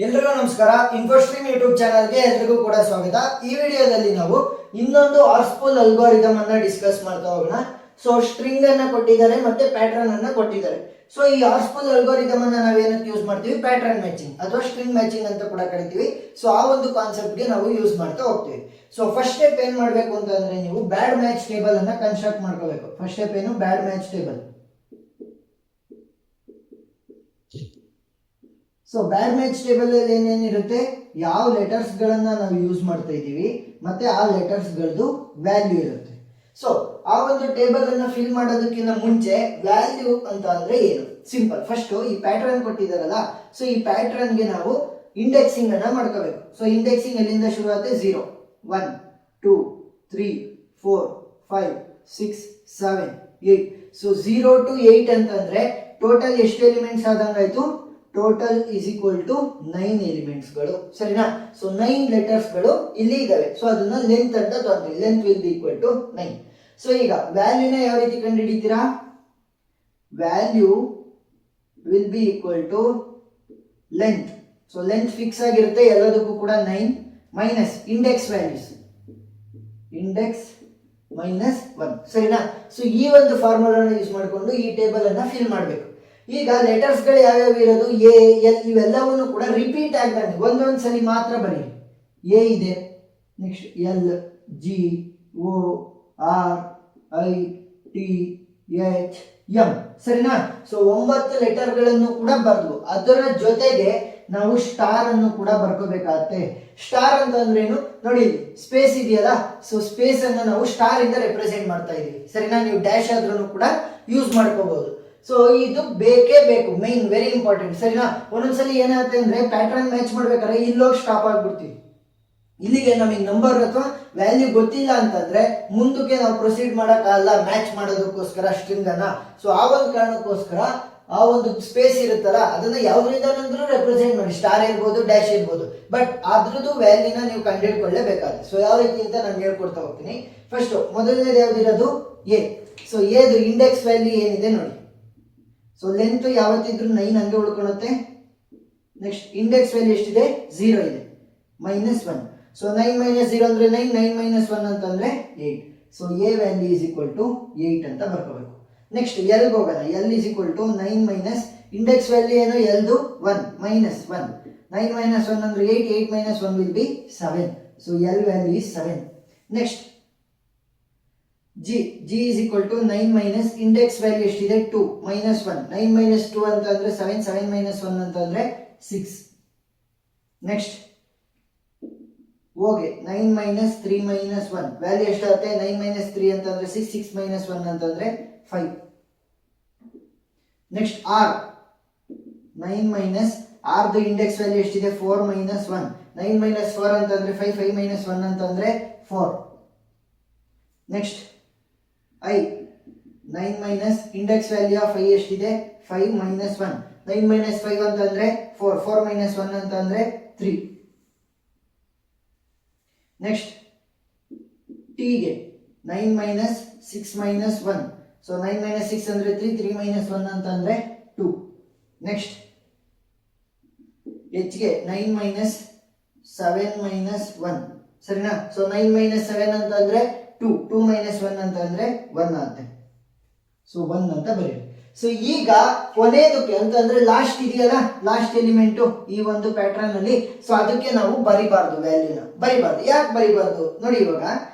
ಎಲ್ರಿಗೂ ನಮಸ್ಕಾರ. ಇನ್ಫೋಸ್ಟ್ರೀಮ್ ಯೂಟ್ಯೂಬ್ ಚಾನಲ್ಗೆ ಎಲ್ರಿಗೂ ಕೂಡ ಸ್ವಾಗತ. ಈ ವಿಡಿಯೋದಲ್ಲಿ ನಾವು ಇನ್ನೊಂದು ಆರ್ಸ್ಪೂಲ್ ಅಲ್ಗಾರಿದಮ್ ಅನ್ನ ಡಿಸ್ಕಸ್ ಮಾಡ್ತಾ ಹೋಗೋಣ. ಸೊ ಸ್ಟ್ರಿಂಗ್ ಅನ್ನ ಕೊಟ್ಟಿದ್ದಾರೆ ಮತ್ತೆ ಪ್ಯಾಟರ್ನ್ ಅನ್ನ ಕೊಟ್ಟಿದ್ದಾರೆ. ಸೊ ಈ ಆರ್ಸ್ಪೂಲ್ ಅಲ್ಗಾರಿದಮ್ ಅನ್ನ ನಾವೇನಕ್ಕೆ ಯೂಸ್ ಮಾಡ್ತೀವಿ? ಪ್ಯಾಟರ್ನ್ ಮ್ಯಾಚಿಂಗ್ ಅಥವಾ ಸ್ಟ್ರಿಂಗ್ ಮ್ಯಾಚಿಂಗ್ ಅಂತ ಕೂಡ ಕರಿತೀವಿ. ಸೊ ಆ ಒಂದು ಕಾನ್ಸೆಪ್ಟ್ ಗೆ ನಾವು ಯೂಸ್ ಮಾಡ್ತಾ ಹೋಗ್ತೀವಿ. ಸೊ ಫಸ್ಟ್ ಸ್ಟೆಪ್ ಏನ್ ಮಾಡ್ಬೇಕು ಅಂತಂದ್ರೆ, ನೀವು ಬ್ಯಾಡ್ ಮ್ಯಾಚ್ ಟೇಬಲ್ ಅನ್ನ ಕನ್ಸ್ಟ್ರಕ್ಟ್ ಮಾಡ್ಕೋಬೇಕು. ಫಸ್ಟ್ ಸ್ಟೆಪ್ ಏನು? Bad match table. So bad match table ಅಲ್ಲಿ ಏನೇನಿರುತ್ತೆ, ಯಾವ ಲೆಟರ್ಸ್ ಗಳನ್ನ ನಾವು ಯೂಸ್ ಮಾಡ್ತಾ ಇದ್ದೀವಿ ಮತ್ತೆ ಆ ಲೆಟರ್ಸ್ ಗಳದ್ದು ವ್ಯಾಲ್ಯೂ ಇರುತ್ತೆ. ಸೊ ಆ ಒಂದು ಟೇಬಲ್ ಅನ್ನ ಫಿಲ್ ಮಾಡೋದಕ್ಕಿಂತ ಮುಂಚೆ ವ್ಯಾಲ್ಯೂ ಅಂತ ಅಂದ್ರೆ ಏನು? ಸಿಂಪಲ್. ಫಸ್ಟ್ ಈ ಪ್ಯಾಟರ್ನ್ ಕೊಟ್ಟಿದಾರಲ್ಲ, ಸೊ ಈ ಪ್ಯಾಟರ್ನ್ ಗೆ ನಾವು ಇಂಡೆಕ್ಸಿಂಗ್ ಅನ್ನ ಮಾಡ್ಕೋಬೇಕು. ಸೊ ಇಂಡೆಕ್ಸಿಂಗ್ ಎಲ್ಲಿಂದ ಶುರು ಆಗುತ್ತೆ? 0 1 2 3 4 5 6 7 8. ಸೊ 0 to 8 ಅಂತಂದ್ರೆ ಟೋಟಲ್ ಎಷ್ಟು ಎಲಿಮೆಂಟ್ಸ್ ಆದಂಗಾಯ್ತು? Total is equal to 9 elements ಗಳು. ಸರಿನಾ? ಸೊ 9 ಲೆಟರ್ಸ್ ಗಳು ಇಲ್ಲಿ ಇದಾವೆ. ಸೊ ಅದನ್ನ ಲೆಂತ್ ಅಂತ ತಗೊಂಡ್ರಿ. Length will be equal to 9. So ಈಗ ವ್ಯಾಲ್ಯೂನ ಯಾವ ರೀತಿ ಕಂಡುಹಿಡಿತೀರಾ? Value will be equal to length. So length fix ಆಗಿರುತ್ತೆ ಎಲ್ಲದಕ್ಕೂ ಕೂಡ 9 minus index values, index minus 1. ಸರಿನಾ? ಸೊ ಈ ಒಂದು ಫಾರ್ಮುಲಾನ ಯೂಸ್ ಮಾಡಿಕೊಂಡು ಈ ಟೇಬಲ್ ಅನ್ನ ಫಿಲ್ ಮಾಡಬೇಕು. ಈಗ ಲೆಟರ್ಸ್ ಗಳು ಯಾವ್ಯಾವ ಇರೋದು? ಎ, ಎಲ್ ಇವೆಲ್ಲವನ್ನು ಕೂಡ ರಿಪೀಟ್ ಆಗ್ದಂಗೆ ಒಂದೊಂದ್ಸಲಿ ಮಾತ್ರ ಬರೀ. ಎ ಇದೆ, next L, G, O, R, I, T, H, M. ಸರಿನಾ? ಸೊ 9 ಲೆಟರ್ ಗಳನ್ನು ಕೂಡ ಬರೆದು ಅದರ ಜೊತೆಗೆ ನಾವು ಸ್ಟಾರ್ ಅನ್ನು ಕೂಡ ಬರ್ಕೋಬೇಕಾಗತ್ತೆ. ಸ್ಟಾರ್ ಅಂತಂದ್ರೇನು ನೋಡಿ, ಸ್ಪೇಸ್ ಇದೆಯಲ್ಲ, ಸೊ ಸ್ಪೇಸ್ ಅನ್ನು ನಾವು ಸ್ಟಾರ್ ಇಂದ ರೆಪ್ರೆಸೆಂಟ್ ಮಾಡ್ತಾ ಇದೀವಿ. ಸರಿನಾ? ನೀವು ಡ್ಯಾಶ್ ಆದ್ರೂ ಕೂಡ ಯೂಸ್ ಮಾಡ್ಕೋಬಹುದು. ಸೊ ಇದು ಬೇಕೇ ಬೇಕು, ಮೈನ್ ವೆರಿ ಇಂಪಾರ್ಟೆಂಟ್. ಸರಿನಾ? ಒಂದೊಂದ್ಸಲಿ ಏನಾಗುತ್ತೆ ಅಂದ್ರೆ ಪ್ಯಾಟರ್ನ್ ಮ್ಯಾಚ್ ಮಾಡ್ಬೇಕಾದ್ರೆ ಇಲ್ಲೋಗಿ ಸ್ಟಾಪ್ ಆಗ್ಬಿಡ್ತೀವಿ. ಇಲ್ಲಿಗೆ ನಮಗೆ ನಂಬರ್ ಅಥವಾ ವ್ಯಾಲ್ಯೂ ಗೊತ್ತಿಲ್ಲ ಅಂತಂದ್ರೆ ಮುಂದಕ್ಕೆ ನಾವು ಪ್ರೊಸೀಡ್ ಮಾಡಕ್ಕಾಗಲ್ಲ ಮ್ಯಾಚ್ ಮಾಡೋದಕ್ಕೋಸ್ಕರ ಸ್ಟ್ರಿಂಗ್ ಅನ್ನ. ಸೊ ಆ ಒಂದು ಕಾರಣಕ್ಕೋಸ್ಕರ ಆ ಒಂದು ಸ್ಪೇಸ್ ಇರುತ್ತಲ್ಲ ಅದನ್ನ ಯಾವ್ದ್ರಿಂದಾದ್ರೂ ರೆಪ್ರೆಸೆಂಟ್ ಮಾಡಿ. ಸ್ಟಾರ್ ಇರ್ಬೋದು, ಡ್ಯಾಶ್ ಇರ್ಬೋದು, ಬಟ್ ಅದ್ರದ್ದು ವ್ಯಾಲ್ಯೂನ ನೀವು ಕಂಡುಹಿಡ್ಕೊಳ್ಳೇಬೇಕಾಗುತ್ತೆ. ಸೊ ಯಾವ ರೀತಿ ಅಂತ ನಾನು ಹೇಳ್ಕೊಡ್ತಾ ಹೋಗ್ತೀನಿ. ಫಸ್ಟ್ ಮೊದಲನೇದು ಯಾವ್ದಿರೋದು? ಎ. ಸೊ ಎದು ಇಂಡೆಕ್ಸ್ ವ್ಯಾಲ್ಯೂ ಏನಿದೆ ನೋಡಿ. ಸೊ ಲೆಂತ್ ಯಾವತ್ತಿದ್ರು 9 ಹಂಗೆ ಉಳ್ಕೊಳುತ್ತೆ. ನೆಕ್ಸ್ಟ್ ಇಂಡೆಕ್ಸ್ ವ್ಯಾಲ್ಯೂ ಎಷ್ಟಿದೆ? 0 ಇದೆ, ಮೈನಸ್ 1. ಸೊ 9 ಮೈನಸ್ 0 ಅಂದ್ರೆ 9, 9 ಮೈನಸ್ 1 ಅಂತಂದ್ರೆ 8. So A value is equal to 8 ಅಂತ ಬರ್ಕೋಬೇಕು. ನೆಕ್ಸ್ಟ್ ಎಲ್ ಹೋಗೋಣ. L is equal to 9 minus index value ಏನು? ಎಲ್ದು 1 ಮೈನಸ್ 1. 9 ಮೈನಸ್ 1 ಅಂದ್ರೆ 8, 8 minus 1 will be 7. So L value is 7. Next G is equal to 9 minus index value ಎಷ್ಟಿದೆ? 2 minus 1. 9 minus 2 ಅಂತಂದ್ರೆ 7, 7 minus 1 ಅಂತಂದ್ರೆ 6. Next okay 9 minus 3 minus 1 value ಎಷ್ಟಾಗುತ್ತೆ? 9 minus 3 ಅಂತಂದ್ರೆ 6, 6 minus 1 ಅಂತಂದ್ರೆ 5. Next R 9 minus R ದು index value ಎಷ್ಟಿದೆ? 4 minus 1. 9 minus 4 ಅಂತಂದ್ರೆ 5, 5 minus 1 ಅಂತಂದ್ರೆ 4. Next I 9 minus index value of I ಎಷ್ಟಿದೆ? 5 ಮೈನಸ್ 1. 9 ಮೈನಸ್ 5 ಅಂತಂದ್ರೆ 4, 4 ಮೈನಸ್ 1 ಅಂತಂದ್ರೆ 3. ನೆಕ್ಸ್ಟ್ ಟಿ ಗೆ 9 ಮೈನಸ್ 6 ಮೈನಸ್ 1. ಸೊ 9 ಮೈನಸ್ 6 ಅಂದ್ರೆ 3, 3 ಮೈನಸ್ 1 ಅಂತಂದ್ರೆ 2. ನೆಕ್ಸ್ಟ್ ಎಚ್ ಗೆ 9 ಮೈನಸ್ 7 ಮೈನಸ್ 1. ಸರಿನಾ? ಸೊ 9 ಮೈನಸ್ 7 ಅಂತಂದ್ರೆ 2, 2 ಮೈನಸ್ 1 ಅಂತಂದ್ರೆ 1 ಆಗುತ್ತೆ. ಸೊ 1 ಅಂತ ಬರೀರಿ. ಸೊ ಈಗ ಕೊನೆಯದಕ್ಕೆ ಅಂತಂದ್ರೆ ಲಾಸ್ಟ್ ಇದೆಯಲ್ಲ, ಲಾಸ್ಟ್ ಎಲಿಮೆಂಟು ಈ ಒಂದು ಪ್ಯಾಟರ್ನ್ ಅಲ್ಲಿ. ಸೊ ಅದಕ್ಕೆ ನಾವು ಬರಿಬಾರ್ದು, ವ್ಯಾಲ್ಯೂನ ಬರಿಬಾರ್ದು. ಯಾಕೆ ಬರಿಬಾರ್ದು ನೋಡಿ, ಇವಾಗ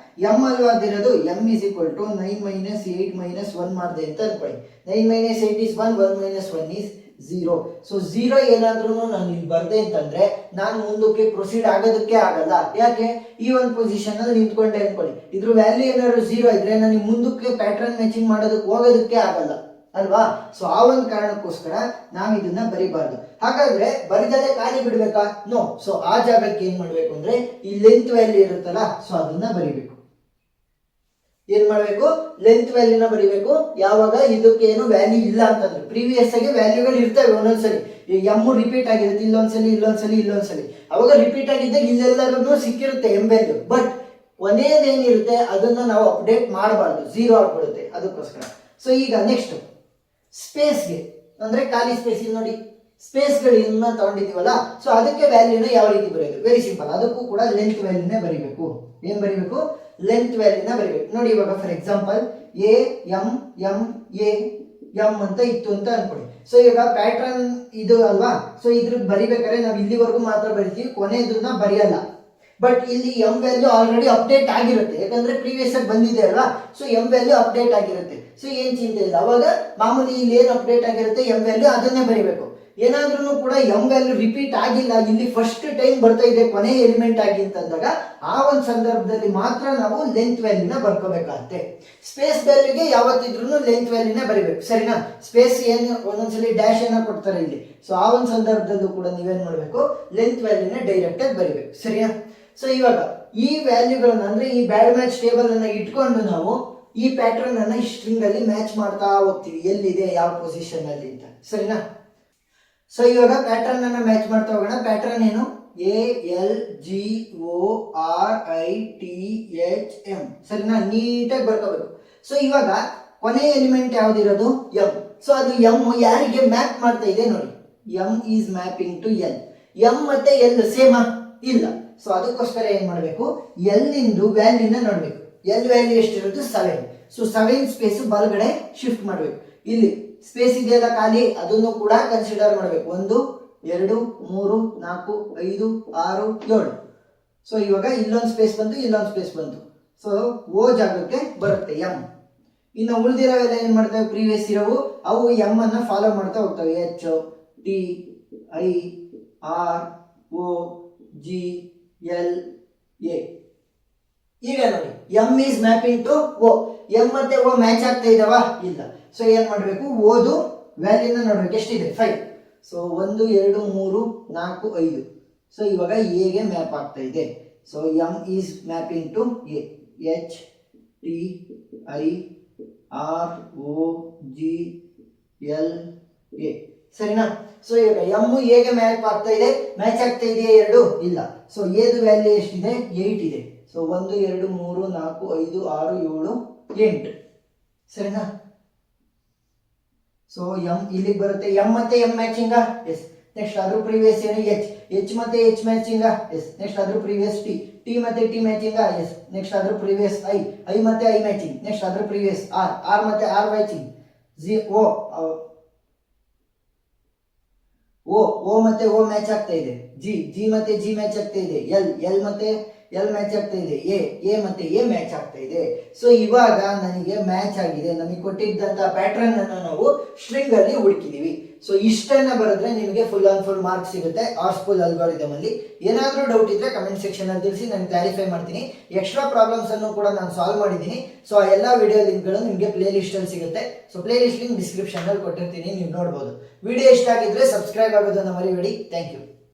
ಎಂ ಅಲ್ವಾ ಅದಿರೋದು. M is equal to 9 minus 8 minus 1 ಮಾಡಿದೆ ಅಂತ ಅನ್ಕೊಳ್ಳಿ. 9 minus 8 is 1, 1 minus 1 is 0. So 0 ಏನಾದ್ರೂ ನಾನು ಇಲ್ಲಿ ಬರ್ದೆ ಅಂತಂದ್ರೆ ನಾನು ಮುಂದಕ್ಕೆ ಪ್ರೊಸೀಡ್ ಆಗೋದಕ್ಕೆ ಆಗಲ್ಲ. ಯಾಕೆ? ಈ ಒಂದು ಪೊಸಿಷನ್ ಅಲ್ಲಿ ನಿಂತ್ಕೊಂಡೆ ಅನ್ಕೊಳ್ಳಿ, ಇದ್ರ ವ್ಯಾಲ್ಯೂ ಏನಾದ್ರು 0 ಇದ್ರೆ ನನಗೆ ಮುಂದಕ್ಕೆ ಪ್ಯಾಟರ್ನ್ ಮ್ಯಾಚಿಂಗ್ ಮಾಡೋದಕ್ಕೆ ಹೋಗೋದಕ್ಕೆ ಆಗಲ್ಲ ಅಲ್ವಾ? ಸೊ ಆ ಒಂದು ಕಾರಣಕ್ಕೋಸ್ಕರ ನಾವು ಇದನ್ನ ಬರಿಬಾರ್ದು. ಹಾಗಾದ್ರೆ ಬರಿದಲ್ಲೇ ಖಾಲಿ ಬಿಡ್ಬೇಕಾ? ನೋ. ಸೊ ಆ ಜಾಗಕ್ಕೆ ಏನ್ ಮಾಡ್ಬೇಕು ಅಂದ್ರೆ ಈ ಲೆಂತ್ ವ್ಯಾಲ್ಯೂ ಇರುತ್ತಲ್ಲ, ಸೊ ಅದನ್ನ ಬರಿಬೇಕು. ಏನ್ ಮಾಡ್ಬೇಕು? ಲೆಂತ್ ವ್ಯಾಲ್ಯೂನ ಬರಿಬೇಕು. ಯಾವಾಗ ಇದಕ್ಕೆ ಏನು ವ್ಯಾಲ್ಯೂ ಇಲ್ಲ ಅಂತಂದ್ರೆ, ಪ್ರೀವಿಯಸ್ ಆಗಿ ವ್ಯಾಲ್ಯೂಗಳು ಇರ್ತವೆ ಒಂದೊಂದ್ಸಲಿ. ಎಮ್ ರಿಪೀಟ್ ಆಗಿರುತ್ತೆ ಇಲ್ಲೊಂದ್ಸಲಿ, ಇಲ್ಲೊಂದ್ಸಲಿ, ಇಲ್ಲೊಂದ್ಸಲಿ. ಅವಾಗ ರಿಪೀಟ್ ಆಗಿದ್ದಾಗ ಇಲ್ಲೆಲ್ಲರೂ ಸಿಕ್ಕಿರುತ್ತೆ ಎಂ ವ್ಯಾಲ್ಯೂ. ಬಟ್ ಕೊನೆಯದೇನಿರುತ್ತೆ ಅದನ್ನ ನಾವು ಅಪ್ಡೇಟ್ ಮಾಡಬಾರ್ದು, 0 ಆಗ್ಬಿಡುತ್ತೆ ಅದಕ್ಕೋಸ್ಕರ. ಸೊ ಈಗ ನೆಕ್ಸ್ಟ್ ಸ್ಪೇಸ್ಗೆ ಅಂದ್ರೆ ಖಾಲಿ ಸ್ಪೇಸ್ ಇಲ್ಲಿ ನೋಡಿ, ಸ್ಪೇಸ್ಗಳನ್ನ ತಗೊಂಡಿದೀವಲ್ಲ, ಸೊ ಅದಕ್ಕೆ ವ್ಯಾಲ್ಯೂನ ಯಾವ ರೀತಿ ಬರೆಯೋದು? ವೆರಿ ಸಿಂಪಲ್, ಅದಕ್ಕೂ ಕೂಡ ಲೆಂತ್ ವ್ಯಾಲ್ಯೂನೇ ಬರೀಬೇಕು. ಏನ್ ಬರೀಬೇಕು? ಲೆಂತ್ ವ್ಯಾಲ್ಯೂನ ಬರೀಬೇಕು. ನೋಡಿ ಇವಾಗ for example A M M A M ಅಂತ ಇತ್ತು ಅಂತ ಅನ್ಕೊಳ್ಳಿ. ಸೊ ಇವಾಗ ಪ್ಯಾಟ್ರನ್ ಇದು ಅಲ್ವಾ, ಸೊ ಇದ್ರ ಬರಿಬೇಕಾದ್ರೆ ನಾವು ಇಲ್ಲಿವರೆಗೂ ಮಾತ್ರ ಬರಿತೀವಿ, ಕೊನೆಯದನ್ನ ಬರೆಯಲ್ಲ. ಬಟ್ ಇಲ್ಲಿ ಎಂ ವ್ಯಾಲ್ಯೂ ಆಲ್ರೆಡಿ ಅಪ್ಡೇಟ್ ಆಗಿರುತ್ತೆ, ಯಾಕಂದ್ರೆ ಪ್ರೀವಿಯಸ್ ಆಗಿ ಬಂದಿದೆ ಅಲ್ವಾ. ಸೊ ಎಂ ವ್ಯಾಲ್ಯೂ ಅಪ್ಡೇಟ್ ಆಗಿರುತ್ತೆ, ಸೊ ಏನ್ ಚಿಂತೆ ಇಲ್ಲ. ಅವಾಗ ಮಾಮೂಲಿ ಇಲ್ಲಿ ಏನ್ ಅಪ್ಡೇಟ್ ಆಗಿರುತ್ತೆ ಎಂ ವ್ಯಾಲ್ಯೂ ಅದನ್ನೇ ಬರಿಬೇಕು. ಏನಾದ್ರೂ ಕೂಡ ಎಂ ವ್ಯಾಲ್ಯೂ ರಿಪೀಟ್ ಆಗಿಲ್ಲ, ಇಲ್ಲಿ ಫಸ್ಟ್ ಟೈಮ್ ಬರ್ತಾ ಇದೆ ಕೊನೆ ಎಲಿಮೆಂಟ್ ಆಗಿ ಅಂತಂದಾಗ ಆ ಒಂದು ಸಂದರ್ಭದಲ್ಲಿ ಮಾತ್ರ ನಾವು ಲೆಂತ್ ವ್ಯಾಲ್ಯೂನ ಬರ್ಕೋಬೇಕಾಗುತ್ತೆ. ಸ್ಪೇಸ್ ವ್ಯಾಲ್ಯೂಗೆ ಯಾವತ್ತಿದ್ರು ಲೆಂತ್ ವ್ಯಾಲ್ಯೂನೇ ಬರಿಬೇಕು, ಸರಿನಾ? ಸ್ಪೇಸ್ ಏನು ಒಂದೊಂದ್ಸಲಿ ಡ್ಯಾಶ್ ಏನೋ ಕೊಡ್ತಾರೆ ಇಲ್ಲಿ, ಸೊ ಆ ಒಂದು ಸಂದರ್ಭದಲ್ಲೂ ಕೂಡ ನೀವೇನ್ ಮಾಡ್ಬೇಕು? ಲೆಂತ್ ವ್ಯಾಲ್ಯೂನ ಡೈರೆಕ್ಟ್ ಆಗಿ ಬರಿಬೇಕು, ಸರಿನಾ? ಸೊ ಇವಾಗ ಈ ವ್ಯಾಲ್ಯೂಗಳನ್ನ ಅಂದ್ರೆ ಈ ಬ್ಯಾಡ್ ಮ್ಯಾಚ್ ಟೇಬಲ್ ಅನ್ನ ಇಟ್ಕೊಂಡು ನಾವು ಈ ಪ್ಯಾಟರ್ನ್ ಅನ್ನ ಈ ಸ್ಟ್ರಿಂಗ್ ಅಲ್ಲಿ ಮ್ಯಾಚ್ ಮಾಡ್ತಾ ಹೋಗ್ತೀವಿ, ಎಲ್ಲಿದೆ ಯಾವ ಪೊಸಿಷನ್ ಅಲ್ಲಿ ಅಂತ, ಸರಿನಾ? ಸೊ ಇವಾಗ ಪ್ಯಾಟರ್ನ್ ಅನ್ನ ಮ್ಯಾಚ್ ಮಾಡ್ತಾ ಹೋಗೋಣ. ಪ್ಯಾಟರ್ನ್ ಏನು? ALGORITH, ಸರಿನಾ? ನೀಟಾಗಿ ಬರ್ಕೋಬೇಕು. ಸೊ ಇವಾಗ ಕೊನೆ ಎಲಿಮೆಂಟ್ ಯಾವ್ದಿರೋದು? ಎಂ. ಸೊ ಅದು ಎಂ ಯಾರಿಗೆ ಮ್ಯಾಪ್ ಮಾಡ್ತಾ ಇದೆ ನೋಡಿ, M is mapping to L. M ಮತ್ತೆ ಎಲ್ ಸೇಮಾ? ಇಲ್ಲ. ಸೊ ಅದಕ್ಕೋಸ್ಕರ ಏನ್ ಮಾಡಬೇಕು? ಎಲ್ ಇಂದು ವ್ಯಾಲ್ಯೂನ ನೋಡ್ಬೇಕು. ಎಲ್ ವ್ಯಾಲ್ಯೂ ಎಷ್ಟಿರೋದು? 7. ಸೊ 7 ಸ್ಪೇಸ್ ಬಲಗಡೆ ಶಿಫ್ಟ್ ಮಾಡ್ಬೇಕು. ಇಲ್ಲಿ ಸ್ಪೇಸ್ ಇದೆಯಲ್ಲ ಖಾಲಿ, ಅದನ್ನು ಕೂಡ ಕನ್ಸಿಡರ್ ಮಾಡಬೇಕು. 1 2 3 4 5 6 7. ಸೊ ಇವಾಗ ಇಲ್ಲೊಂದು ಸ್ಪೇಸ್ ಬಂತು, ಇಲ್ಲೊಂದು ಸ್ಪೇಸ್ ಬಂತು. ಸೊ ಓ ಜಾಗಕ್ಕೆ ಬರುತ್ತೆ ಎಂ. ಇನ್ನು ಉಳಿದಿರೋವೆಲ್ಲ ಏನ್ ಮಾಡ್ತವೆ? ಪ್ರೀವಿಯಸ್ ಇರೋವು ಅವು ಎಂ ಅನ್ನ ಫಾಲೋ ಮಾಡ್ತಾ ಹೋಗ್ತವೆ. H T I R O G L A. ಈಗ ನೋಡಿ M is mapping to O. M ಮತ್ತೆ ಓ ಮ್ಯಾಚ್ ಆಗ್ತಾ ಇದಾವ? ಇಲ್ಲ. ಸೊ ಏನ್ ಮಾಡ್ಬೇಕು? ಓದು ವ್ಯಾಲ್ಯೂನ ನೋಡ್ಬೇಕು, ಎಷ್ಟಿದೆ? 5. ಸೊ 1 2 3 4 5. ಸೊ ಇವಾಗ ಎಗೆ ಮ್ಯಾಪ್ ಆಗ್ತಾ ಇದೆ. So M is mapping to A. H T I R O G L A, ಸರಿನಾ? ಸೊ ಈಗ ಎಂ ಎಗೆ ಮ್ಯಾಪ್ ಆಗ್ತಾ ಇದೆ, ಮ್ಯಾಚ್ ಆಗ್ತಾ ಇದೆಯಾ ಎರಡು? ಇಲ್ಲ. ಸೊ ಎದು ವ್ಯಾಲ್ಯೂ ಎಷ್ಟಿದೆ? 8 ಇದೆ. ಸೊ 1 2 3 4 5 6 7 8, ಸರಿನಾ? ಸೊ ಎಂ ಇಲ್ಲಿಗೆ ಬರುತ್ತೆ. ಎಂ ಮತ್ತೆ ಎಂ ಮ್ಯಾಚಿಂಗ? ಎಸ್. ನೆಕ್ಸ್ಟ್ ಅದ್ರ ಪ್ರೀವಿಯಸ್ ಏನು? ಎಚ್ ಮತ್ತೆ ಎಚ್ ಮ್ಯಾಚಿಂಗ? ಎಸ್. ನೆಕ್ಸ್ಟ್ ಅದ್ರ ಪ್ರೀವಿಯಸ್ ಟಿ ಮತ್ತೆ ಟಿ ಮ್ಯಾಚಿಂಗ? ಎಸ್. ನೆಕ್ಸ್ಟ್ ಅದ್ರ ಪ್ರೀವಿಯಸ್ ಐ ಮತ್ತೆ ಐ ಮ್ಯಾಚಿಂಗ್. ನೆಕ್ಸ್ಟ್ ಅದ್ರ ಪ್ರೀವಿಯಸ್ ಆರ್ ಮತ್ತೆ ಆರ್ ಮ್ಯಾಚಿಂಗ್. ಓ ಮತ್ತೆ ಓ ಮ್ಯಾಚ್ ಆಗ್ತಾ ಇದೆ. ಜಿ ಮತ್ತೆ ಜಿ ಮ್ಯಾಚ್ ಆಗ್ತಾ ಇದೆ. ಎಲ್ ಮತ್ತೆ ಎಲ್ ಮ್ಯಾಚ್ ಆಗ್ತಾ ಇದೆ. ಎ ಮತ್ತೆ ಎ ಮ್ಯಾಚ್ ಆಗ್ತಾ ಇದೆ. ಸೊ ಇವಾಗ ನನಗೆ ಮ್ಯಾಚ್ ಆಗಿದೆ. ನಮಗೆ ಕೊಟ್ಟಿದ್ದಂತ ಪ್ಯಾಟರ್ನ್ ಅನ್ನು ನಾವು ಸ್ಟ್ರಿಂಗ್ ಅಲ್ಲಿ ಹುಡುಕಿದೀವಿ. ಸೊ ಇಷ್ಟನ್ನ ಬರೆದ್ರೆ ನಿಮಗೆ ಫುಲ್ ಆನ್ ಫುಲ್ ಮಾರ್ಕ್ಸ್ ಸಿಗುತ್ತೆ ಆರ್ಸ್ಪೂಲ್ ಅಲ್ಗಾರಿದಮ್ ಅಲ್ಲಿ. ಏನಾದ್ರೂ ಡೌಟ್ ಇದ್ರೆ ಕಮೆಂಟ್ ಸೆಕ್ಷನ್ ಅಲ್ಲಿ ತಿಳಿಸಿ, ನಾನು ಕ್ಲಾರಿಫೈ ಮಾಡ್ತೀನಿ. ಎಕ್ಸ್ಟ್ರಾ ಪ್ರಾಬ್ಲಮ್ಸ್ ಅನ್ನು ಕೂಡ ನಾನು ಸಾಲ್ವ್ ಮಾಡಿದ್ದೀನಿ. ಸೊ ಆ ಎಲ್ಲ ವಿಡಿಯೋ ಲಿಂಕ್ಗಳು ನಿಮಗೆ ಪ್ಲೇ ಲಿಸ್ಟ್ ಅಲ್ಲಿ ಸಿಗುತ್ತೆ. So play list link description ಅಲ್ಲಿ ಕೊಟ್ಟಿರ್ತೀನಿ, ನೀವು ನೋಡಬಹುದು. ವಿಡಿಯೋ ಇಷ್ಟ ಆಗಿದ್ರೆ ಸಬ್ಸ್ಕ್ರೈಬ್ ಆಗೋದನ್ನ ಮರಿಬೇಡಿ. Thank you.